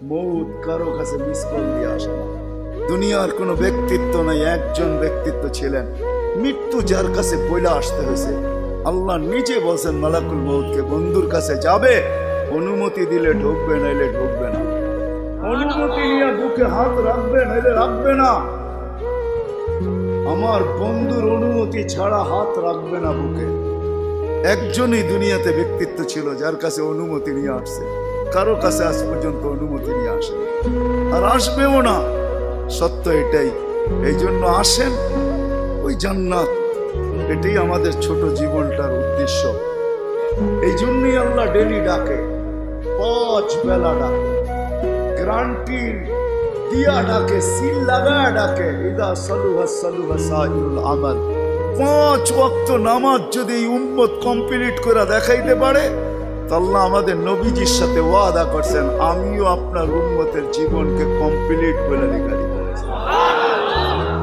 মৌত কারো কাছে মিস কল দিয়ে আসে না। দুনিয়ার কোনো ব্যক্তিত্ব নাই, একজন ব্যক্তিত্ব ছিলেন, মৃত্যু যার কাছে বইলা আসতে হয়েছে। আল্লাহ নিজে বলছেন মালাকুল মৌতকে, বন্ধুর কাছে যাবে, অনুমতি দিলে ঢুকবে, নাইলে ঢুকবে না। অনুমতি নিয়ে বুকে হাত রাখবে, নাইলে রাখবে না। আমার বন্ধুর অনুমতি ছাড়া হাত রাখবে না বুকে। একজনই দুনিয়াতে ব্যক্তিত্ব ছিল যার কাছে অনুমতি নিয়ে আসছে, কারো কাছে আজ পর্যন্ত অনুমতি নিয়ে আসে আর আসবেও না। সত্য এটাই। এই জন্য আসেন, ওই জান্নাত, এটাই আমাদের ছোট জীবনটার উদ্দেশ্য। এই জন্যই আল্লাহ ডেলি ডাকে, 5 বেলা ডাকে, গ্রান্টির দিয়া ডাকে, সিল লাগা ডাকে। ইদা সালুহা সালুহা সাইরুল আমাল। 5 ওয়াক্ত নামাজ যদি উম্মত কমপ্লিট করে দেখাইতে পারে, আল্লাহ আমাদের নবীজির সাথে ওয়াদা করছেন, আমিও আপনার উম্মতের জীবনকে কমপ্লিট করে দেখাই।